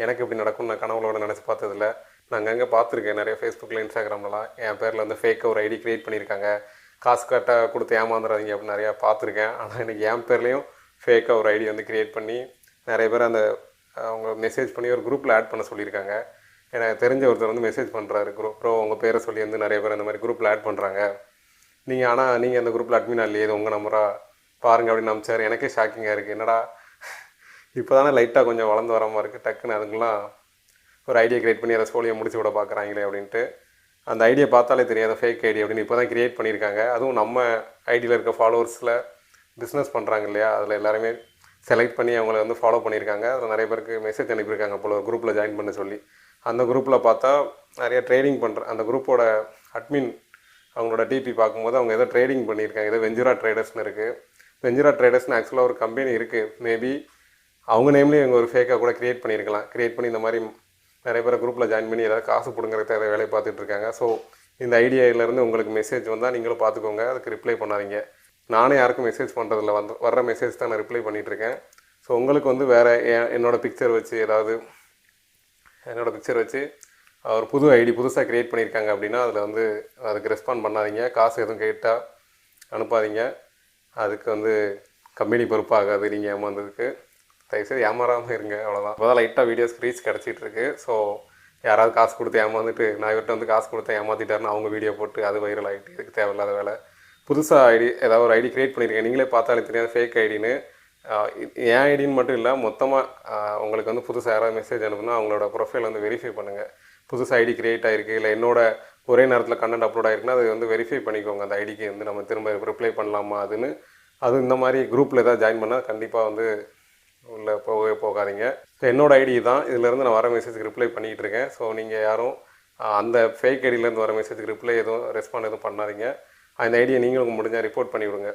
எனக்கு இப்படி நடக்கும்னு நான் கனவுளோட நினச்சி பார்த்ததில்ல. நான் அங்கங்கே பார்த்துருக்கேன் நிறைய ஃபேஸ்புக்கில், இன்ஸ்டாகிராம்லலாம் என் பேரில் வந்து ஃபேக்காக ஒரு ஐடி க்ரியேட் பண்ணியிருக்காங்க. காசு கரெக்டாக கொடுத்து ஏமாந்துடாதீங்க அப்படின்னு நிறையா பார்த்துருக்கேன். ஆனால் எனக்கு என் பேர்லேயும் ஃபேக்காக ஒரு ஐடி வந்து க்ரியேட் பண்ணி நிறைய பேர் அந்த அவங்க மெசேஜ் பண்ணி ஒரு குரூப்பில் ஆட் பண்ண சொல்லியிருக்காங்க. எனக்கு தெரிஞ்ச ஒருத்தர் வந்து மெசேஜ் பண்ணுறாரு, ப்ரோ உங்கள் பேரை சொல்லி வந்து நிறைய பேர் அந்த மாதிரி குரூப்பில் ஆட் பண்ணுறாங்க, நீங்கள் அந்த குரூப்பில் அட்மினா இல்லையே, இது உங்கள் நம்பராக பாருங்கள் அப்படின்னு அனுப்பிச்சார். எனக்கே ஷாக்கிங்காக இருக்குது. என்னடா இப்போ தானே லைட்டாக கொஞ்சம் வளர்ந்து வர மாதிரி இருக்குது, டக்குன்னு அதுங்கெலாம் ஒரு ஐடியா க்ரியேட் பண்ணி அதை சோழியை முடிச்சு விட பார்க்குறாங்களே அப்படின்ட்டு. அந்த ஐடியா பார்த்தாலே தெரியாத ஃபேக் ஐடி அப்படின்னு இப்போ தான் க்ரியேட் பண்ணியிருக்காங்க. அதுவும் நம்ம ஐடியில் இருக்க ஃபாலோவர்ஸில் பிஸ்னஸ் பண்ணுறாங்க இல்லையா, அதில் எல்லாருமே செலக்ட் பண்ணி அவங்கள வந்து ஃபாலோ பண்ணியிருக்காங்க. அதில் நிறைய பேருக்கு மெசேஜ் அனுப்பியிருக்காங்க போல் ஒரு குரூப்பில் ஜாயின் பண்ண சொல்லி. அந்த குரூப்பில் பார்த்தா நிறைய ட்ரேடிங் பண்ணுற அந்த குரூப்போட அட்மின் அவங்களோட டிபி பார்க்கும்போது அவங்க ஏதோ ட்ரேடிங் பண்ணியிருக்காங்க. ஏதோ வெஞ்சுரா ட்ரேடர்ஸ்னு இருக்குது. வெஞ்சுரா ட்ரேடர்ஸ்னு ஆக்சுவலாக ஒரு கம்பெனி இருக்குது. மேபி அவங்க நேம்லேயும் இவங்க ஒரு ஃபேக்காக கூட க்ரியேட் பண்ணியிருக்கலாம். க்ரியேட் பண்ணி இந்த மாதிரி நிறைய பேர் குரூப்பில் ஜாயின் பண்ணி ஏதாவது காசு பிடுங்கிறதுக்கு ஏதாவது வேலையை பார்த்துட்ருக்காங்க. ஸோ இந்த ஐடியாவிலேருந்து உங்களுக்கு மெசேஜ் வந்தால் நீங்களும் பார்த்துக்கோங்க, அதுக்கு ரிப்ளை பண்ணாதீங்க. நானே யாருக்கும் மெசேஜ் பண்ணுறதில்ல, வர்ற மெசேஜ் தான் நான் ரிப்ளை பண்ணிகிட்ருக்கேன். ஸோ உங்களுக்கு வந்து வேறு என்னோடய பிக்சர் வச்சு ஒரு புது ஐடி புதுசாக க்ரியேட் பண்ணியிருக்காங்க அப்படின்னா அதில் வந்து அதுக்கு ரெஸ்பாண்ட் பண்ணாதீங்க. காசு எதுவும் கேட்டால் அனுப்பாதீங்க. அதுக்கு வந்து கம்பெனி பொறுப்பாகாது நீங்கள் ஏமாந்ததுக்கு. தயவுசெய்து ஏமாறாமல் இருங்க, அவ்வளோதான். இப்போ தான் லைட்டாக வீடியோஸ்க்கு ரீச் கிடச்சிட்ருக்கு. ஸோ யாராவது காசு கொடுத்து ஏமாந்துட்டு நான் இவர்கிட்ட வந்து காசு கொடுத்து ஏமாற்றிட்டாருன்னு அவங்க வீடியோ போட்டு அது வைரல் ஆகிட்டு இதுக்கு தேவையில்லாத வேலை. புதுசாக ஏதாவது ஒரு ஐடி க்ரியேட் பண்ணியிருக்கேன், நீங்களே பார்த்தாலே தெரியாது ஃபேக் ஐடின்னு. என் ஐடின்னு மட்டும் இல்லை, மொத்தமாக உங்களுக்கு வந்து புதுசாக யாராவது மெசேஜ் அனுப்புனா அவங்களோட ப்ரொஃபைல் வந்து வெரிஃபை பண்ணுங்கள். புதுசாக ஐடி க்ரியேட் ஆகிருக்கு, இல்லை என்னோட ஒரே நேரத்தில் கண்டென்ட் அப்லோட் ஆகிருக்குன்னா அது வந்து வெரிஃபை பண்ணிக்கோங்க. அந்த ஐடிக்கு வந்து நம்ம திரும்ப ரிப்ளை பண்ணலாமா அதுன்னு. அது இந்த மாதிரி குரூப்பில் ஏதாவது ஜாயின் பண்ணால் கண்டிப்பாக வந்து உள்ளே போகாதீங்க. ஸோ என்னோடய ஐடி தான், இதிலேருந்து நான் வர மெசேஜுக்கு ரிப்ளை பண்ணிகிட்டு இருக்கேன். ஸோ நீங்கள் யாரும் அந்த ஃபேக் ஐடியிலேருந்து வர மெசேஜுக்கு ரிப்ளை ரெஸ்பாண்ட் எதுவும் பண்ணாதீங்க. அந்த ஐடியை நீங்களும் முடிஞ்சால் ரிப்போர்ட் பண்ணிவிடுங்க.